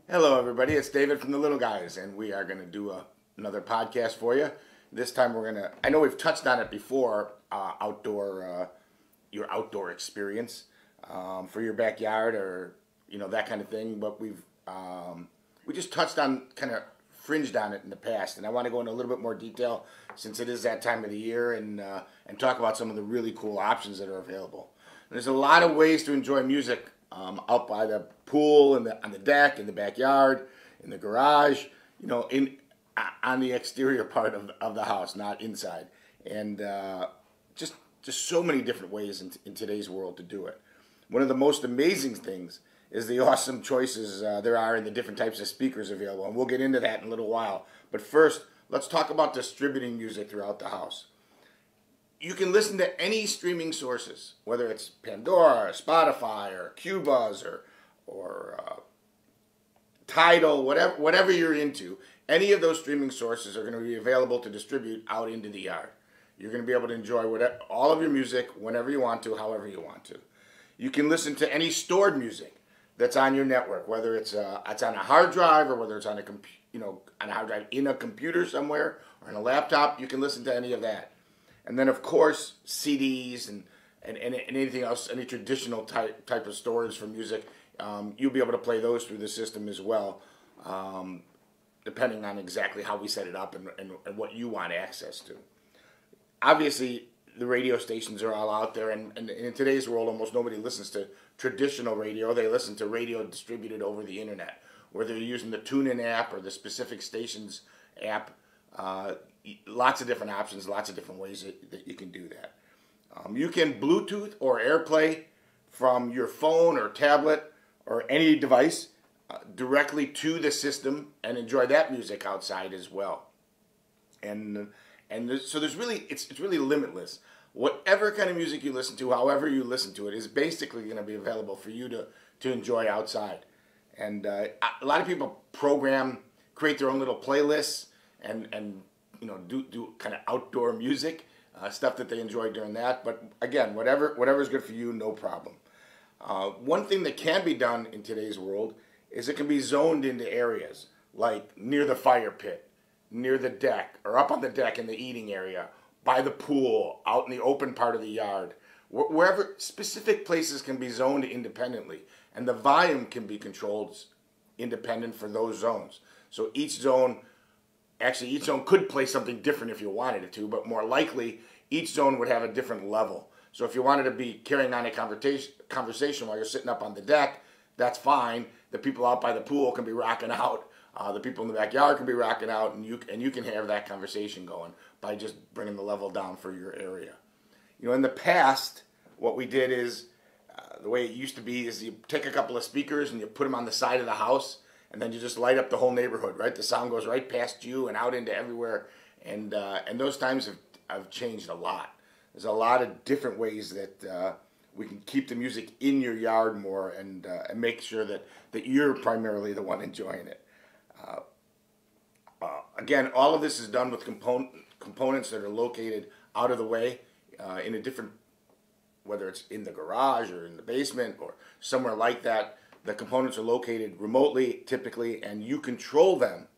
Hello, everybody. It's David from the Little Guys, and we are going to do another podcast for you. This time, we're going to. I know we've touched on it before. Your outdoor experience for your backyard, or that kind of thing. But we just touched on, kind of fringed on it in the past, and I want to go into a little bit more detail since it is that time of the year, and talk about some of the really cool options that are available. And there's a lot of ways to enjoy music. Out by the pool, and on the deck, in the backyard, in the garage, on the exterior part of the house, not inside. And just so many different ways in today's world to do it. One of the most amazing things is the awesome choices there are in the different types of speakers available. And we'll get into that in a little while. But first, let's talk about distributing music throughout the house. You can listen to any streaming sources, whether it's Pandora, or Spotify, or Qbuzz, or Tidal, whatever you're into. Any of those streaming sources are going to be available to distribute out into the yard. You're going to be able to enjoy all of your music whenever you want to, however you want to. You can listen to any stored music that's on your network, whether it's on a hard drive or whether it's on a hard drive in a computer somewhere or on a laptop. You can listen to any of that. And then, of course, CDs and anything else, any traditional type of storage for music, you'll be able to play those through the system as well, depending on exactly how we set it up and what you want access to. Obviously, the radio stations are all out there, and in today's world, almost nobody listens to traditional radio. They listen to radio distributed over the internet, whether you're using the TuneIn app or the specific stations app. Lots of different options, lots of different ways that you can do that. You can Bluetooth or AirPlay from your phone or tablet or any device directly to the system and enjoy that music outside as well. So there's really it's really limitless. Whatever kind of music you listen to, however you listen to it, is basically going to be available for you to enjoy outside. And a lot of people create their own little playlists and do kind of outdoor music, stuff that they enjoy during that. But again, whatever is good for you, no problem. One thing that can be done in today's world is it can be zoned into areas like near the fire pit, near the deck, or up on the deck in the eating area, by the pool, out in the open part of the yard. Wherever specific places can be zoned independently, and the volume can be controlled independent for those zones. So each zone could play something different if you wanted it to, but more likely, each zone would have a different level. So if you wanted to be carrying on a conversation while you're sitting up on the deck, that's fine. The people out by the pool can be rocking out. The people in the backyard can be rocking out, and you can have that conversation going by just bringing the level down for your area. In the past, what we did is, the way it used to be is you take a couple of speakers and you put them on the side of the house, and then you just light up the whole neighborhood, right? The sound goes right past you and out into everywhere. And those times have changed a lot. There's a lot of different ways that we can keep the music in your yard more and make sure that you're primarily the one enjoying it. Again, all of this is done with components that are located out of the way in a different, whether it's in the garage or in the basement or somewhere like that. The components are located remotely, typically, and you control them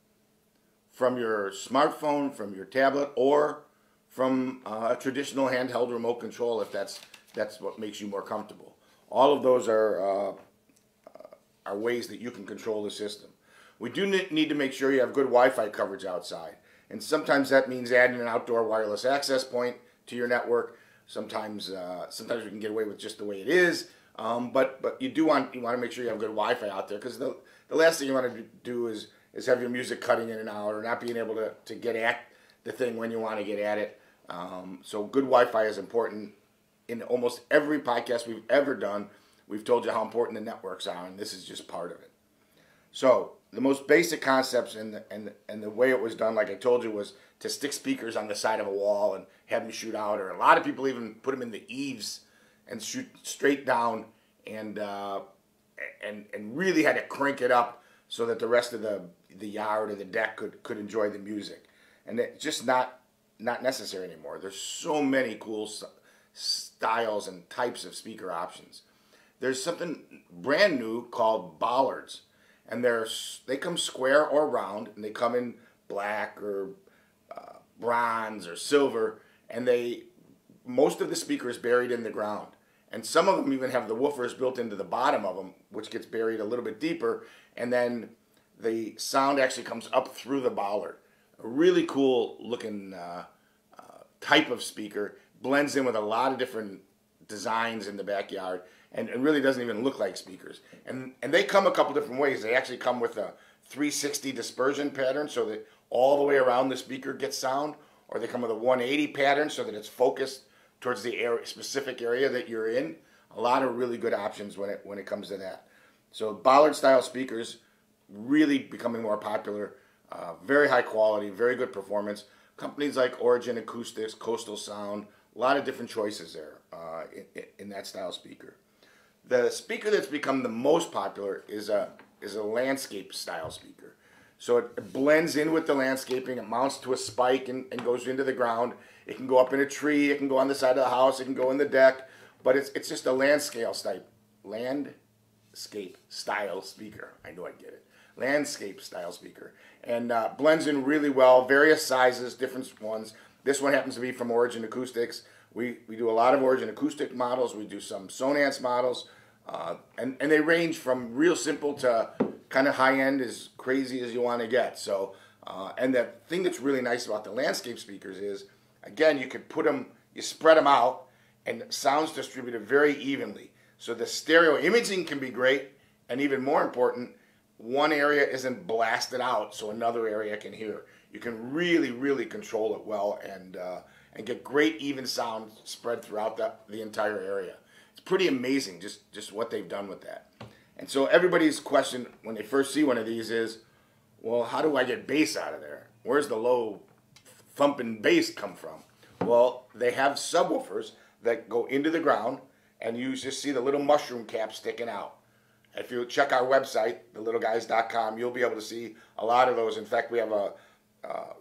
from your smartphone, from your tablet, or from a traditional handheld remote control, if that's what makes you more comfortable. All of those are ways that you can control the system. We do need to make sure you have good Wi-Fi coverage outside, and sometimes that means adding an outdoor wireless access point to your network. Sometimes we can get away with just the way it is. But you want to make sure you have good Wi-Fi out there, because the last thing you want to do is have your music cutting in and out or not being able to get at the thing when you want to get at it. So good Wi-Fi is important. In almost every podcast we've ever done, we've told you how important the networks are, and this is just part of it. So the most basic concepts and the way it was done, like I told you, was to stick speakers on the side of a wall and have them shoot out, or a lot of people even put them in the eaves and shoot straight down, and really had to crank it up so that the rest of the yard or the deck could enjoy the music. And it's just not necessary anymore. There's so many cool styles and types of speaker options. There's something brand new called bollards, and they come square or round, and they come in black or bronze or silver, and most of the speaker is buried in the ground. And some of them even have the woofers built into the bottom of them, which gets buried a little bit deeper, and then the sound actually comes up through the bollard. A really cool looking type of speaker, blends in with a lot of different designs in the backyard, and really doesn't even look like speakers. And they come a couple different ways. They actually come with a 360 dispersion pattern, so that all the way around the speaker gets sound, or they come with a 180 pattern so that it's focused towards the specific area that you're in. A lot of really good options when it comes to that. So bollard style speakers really becoming more popular. Very high quality, very good performance. Companies like Origin Acoustics, Coastal Sound, a lot of different choices there in that style speaker. The speaker that's become the most popular is a landscape style speaker. So it blends in with the landscaping. It mounts to a spike and goes into the ground. It can go up in a tree. It can go on the side of the house. It can go in the deck. But it's just a landscape style speaker. I knew I'd get it. Landscape style speaker. And blends in really well. Various sizes, different ones. This one happens to be from Origin Acoustics. We do a lot of Origin Acoustic models. We do some Sonance models. And they range from real simple to kind of high-end, as crazy as you want to get. So, and the thing that's really nice about the landscape speakers is, again, you could put them, you spread them out, and sound's distributed very evenly. So the stereo imaging can be great, and even more important, one area isn't blasted out so another area can hear. You can really, really control it well and get great even sound spread throughout the entire area. It's pretty amazing just what they've done with that. And so everybody's question when they first see one of these is, well, how do I get bass out of there? Where's the low thumping bass come from? Well, they have subwoofers that go into the ground, and you just see the little mushroom cap sticking out. If you check our website, thelittleguys.com, you'll be able to see a lot of those. In fact, we have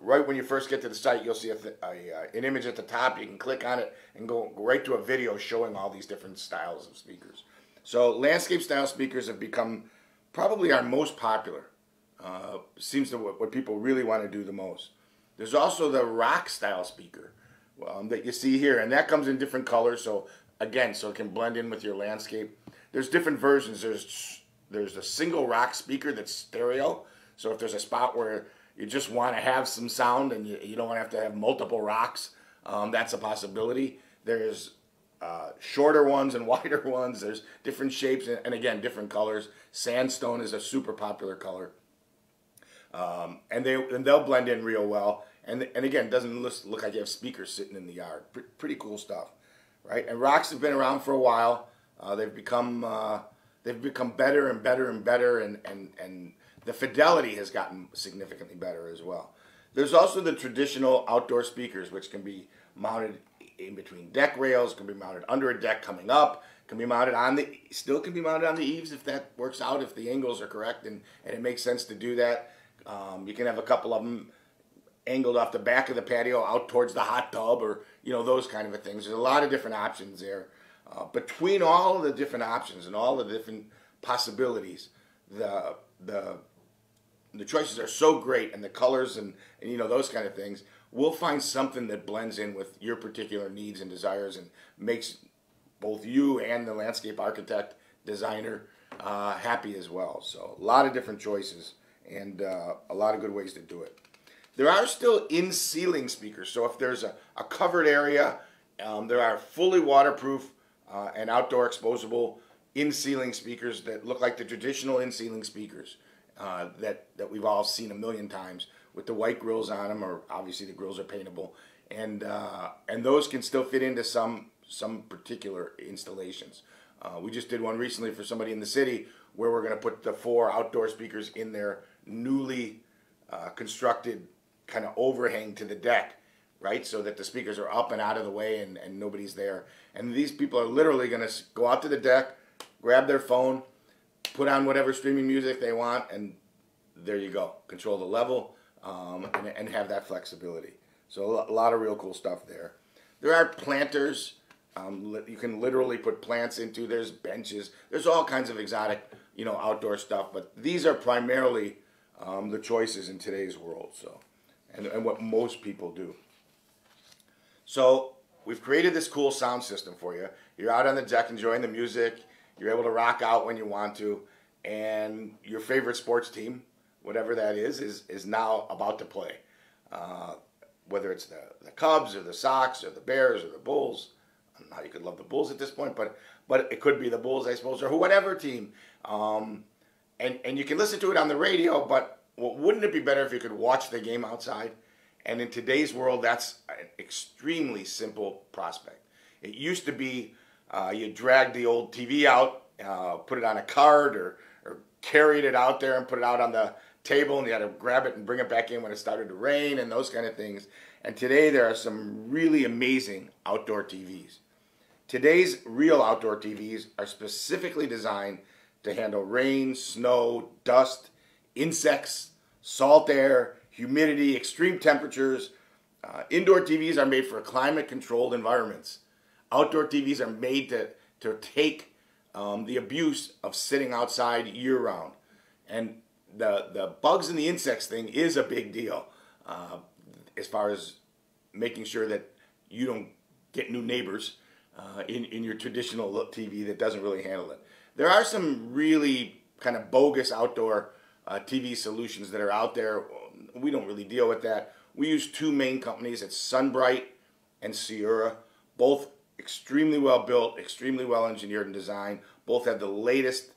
right when you first get to the site, you'll see an image at the top. You can click on it and go right to a video showing all these different styles of speakers. So landscape style speakers have become probably our most popular. Seems to what people really want to do the most. There's also the rock style speaker that you see here, and that comes in different colors. So again, so it can blend in with your landscape. There's different versions. There's a single rock speaker that's stereo. So if there's a spot where you just want to have some sound and you don't want to have to have multiple rocks, that's a possibility. There's shorter ones and wider ones. There's different shapes and again, different colors. Sandstone is a super popular color. And they'll blend in real well. And again, it doesn't look like you have speakers sitting in the yard. Pretty cool stuff, right? And rocks have been around for a while. They've become better and better and better, and the fidelity has gotten significantly better as well. There's also the traditional outdoor speakers, which can be mounted in between deck rails, can be mounted under a deck coming up, can be mounted on the eaves if that works out, if the angles are correct and it makes sense to do that. You can have a couple of them angled off the back of the patio out towards the hot tub, or those kind of things. There's a lot of different options there. Between all the different options and all the different possibilities, the choices are so great, and the colors and those kind of things. We'll find something that blends in with your particular needs and desires and makes both you and the landscape architect, designer happy as well. So a lot of different choices and a lot of good ways to do it. There are still in-ceiling speakers. So if there's a covered area, there are fully waterproof and outdoor exposable in-ceiling speakers that look like the traditional in-ceiling speakers that we've all seen a million times with the white grills on them, or obviously the grills are paintable, and those can still fit into some particular installations. We just did one recently for somebody in the city where we're going to put the 4 outdoor speakers in their newly constructed kind of overhang to the deck, right? So that the speakers are up and out of the way and nobody's there. And these people are literally going to go out to the deck, grab their phone, put on whatever streaming music they want, and there you go. Control the level and have that flexibility. So a lot of real cool stuff there. There are planters. You can literally put plants into. There's benches. There's all kinds of exotic outdoor stuff. But these are primarily the choices in today's world. So, and what most people do. So we've created this cool sound system for you. You're out on the deck enjoying the music. You're able to rock out when you want to, and your favorite sports team, whatever that is now about to play. Whether it's the Cubs or the Sox or the Bears or the Bulls. I don't know how you could love the Bulls at this point, but it could be the Bulls, I suppose, or whatever team. And you can listen to it on the radio, but wouldn't it be better if you could watch the game outside? And in today's world, that's an extremely simple prospect. It used to be you drag the old TV out, put it on a cart or carried it out there and put it out on the table, and you had to grab it and bring it back in when it started to rain and those kind of things. And today there are some really amazing outdoor TVs. Today's real outdoor TVs are specifically designed to handle rain, snow, dust, insects, salt air, humidity, extreme temperatures. Indoor TVs are made for climate-controlled environments. Outdoor TVs are made to take the abuse of sitting outside year-round. And the bugs and the insects thing is a big deal as far as making sure that you don't get new neighbors in your traditional TV that doesn't really handle it. There are some really kind of bogus outdoor TV solutions that are out there. We don't really deal with that. We use two main companies. It's Sunbright and Sierra. Both extremely well built, extremely well engineered and designed. Both have the latest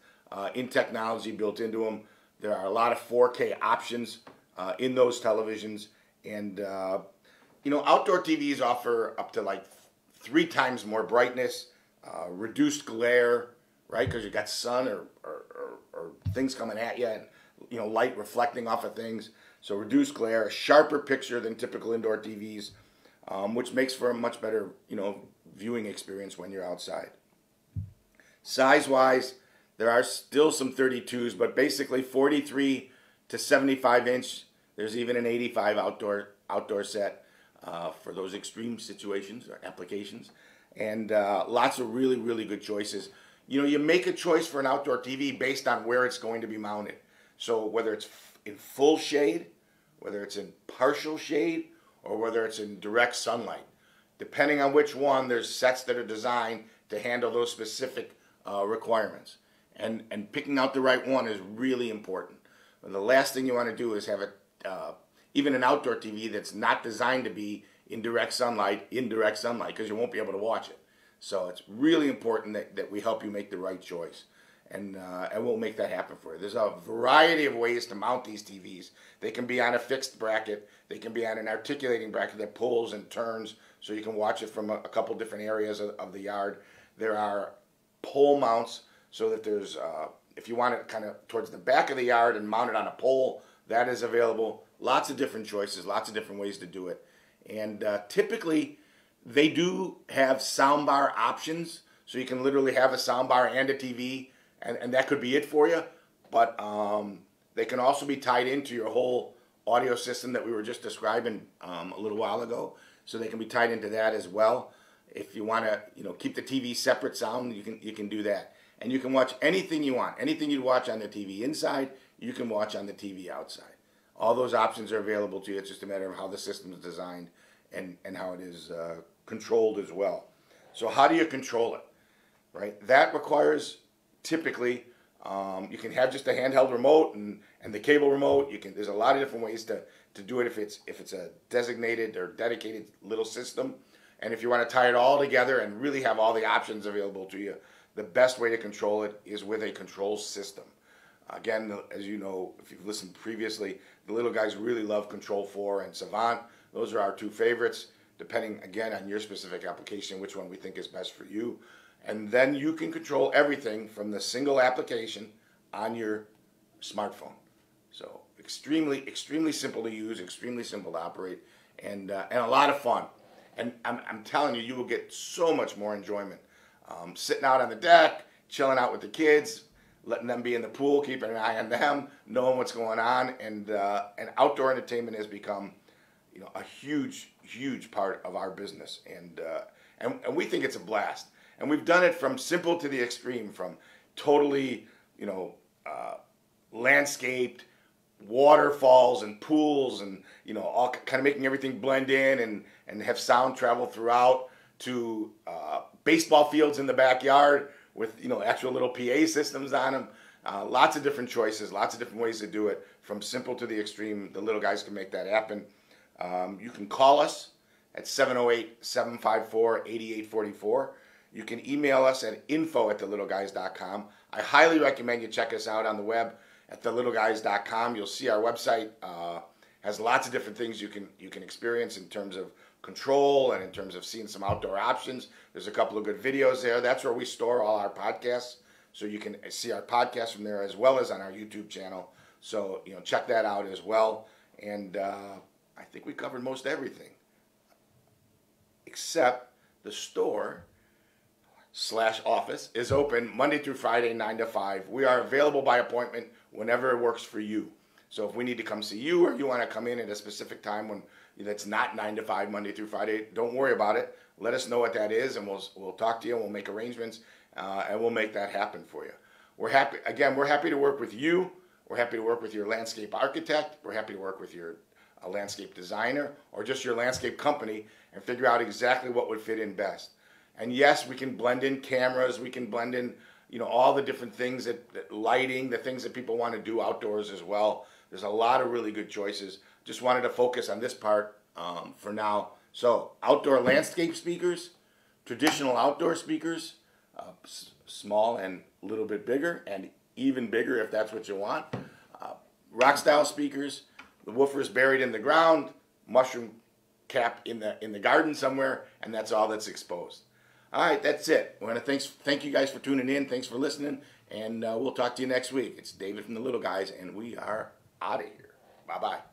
in technology built into them. There are a lot of 4K options in those televisions. And, outdoor TVs offer up to like 3 times more brightness, reduced glare, right? Because you got sun or things coming at you and, light reflecting off of things. So reduced glare, a sharper picture than typical indoor TVs, which makes for a much better, viewing experience when you're outside. Size-wise, there are still some 32s, but basically 43 to 75 inch. There's even an 85 outdoor set for those extreme situations or applications. And lots of really, really good choices. You make a choice for an outdoor TV based on where it's going to be mounted. So whether it's in full shade, whether it's in partial shade, or whether it's in direct sunlight. Depending on which one, there's sets that are designed to handle those specific requirements. And picking out the right one is really important. And the last thing you want to do is have even an outdoor TV that's not designed to be in direct sunlight, because you won't be able to watch it. So it's really important that we help you make the right choice. And we'll make that happen for you. There's a variety of ways to mount these TVs. They can be on a fixed bracket. They can be on an articulating bracket that pulls and turns so you can watch it from a couple different areas of the yard. There are pole mounts so that there's, if you want it kind of towards the back of the yard and mount it on a pole, that is available. Lots of different choices, lots of different ways to do it. And typically, they do have soundbar options. So you can literally have a soundbar and a TV. And that could be it for you, but they can also be tied into your whole audio system that we were just describing a little while ago. So they can be tied into that as well. If you want to, keep the TV separate sound, you can do that, and you can watch anything you want. Anything you'd watch on the TV inside, you can watch on the TV outside. All those options are available to you. It's just a matter of how the system is designed and how it is controlled as well. So how do you control it? Right, that requires. Typically, you can have just a handheld remote and the cable remote. There's a lot of different ways to do it if it's a designated or dedicated little system. And if you want to tie it all together and really have all the options available to you, the best way to control it is with a control system. Again, as you know, if you've listened previously, the little guys really love Control 4 and Savant. Those are our 2 favorites, depending, again, on your specific application, which one we think is best for you. And then you can control everything from the single application on your smartphone. So extremely, extremely simple to use, extremely simple to operate, and a lot of fun. And I'm telling you, you will get so much more enjoyment. Sitting out on the deck, chilling out with the kids, letting them be in the pool, keeping an eye on them, knowing what's going on, and outdoor entertainment has become, a huge, huge part of our business, and we think it's a blast. And we've done it from simple to the extreme, from totally, landscaped waterfalls and pools, and all kind of making everything blend in and have sound travel throughout, to baseball fields in the backyard with actual little PA systems on them. Lots of different choices, lots of different ways to do it. From simple to the extreme, the little guys can make that happen. You can call us at 708-754-8844. You can email us at info@thelittleguys.com. I highly recommend you check us out on the web at thelittleguys.com. You'll see our website has lots of different things you can experience in terms of control and in terms of seeing some outdoor options. There's a couple of good videos there. That's where we store all our podcasts, so you can see our podcasts from there as well as on our YouTube channel. So check that out as well. And I think we covered most everything, except the store/office is open Monday through Friday, 9 to 5. We are available by appointment whenever it works for you. So if we need to come see you, or you want to come in at a specific time when that's not 9 to 5 Monday through Friday, don't worry about it. Let us know what that is, and we'll talk to you, and we'll make arrangements, and we'll make that happen for you. We're happy to work with you. We're happy to work with your landscape architect. We're happy to work with your landscape designer, or just your landscape company, and figure out exactly what would fit in best. And yes, we can blend in cameras. We can blend in, all the different things that lighting, the things that people want to do outdoors as well. There's a lot of really good choices. Just wanted to focus on this part for now. So outdoor landscape speakers, traditional outdoor speakers, small and a little bit bigger, and even bigger if that's what you want. Rock style speakers, the woofers buried in the ground, mushroom cap in the garden somewhere, and that's all that's exposed. All right, that's it. I want to thank you guys for tuning in. Thanks for listening, and we'll talk to you next week. It's David from the Little Guys, and we are out of here. Bye-bye.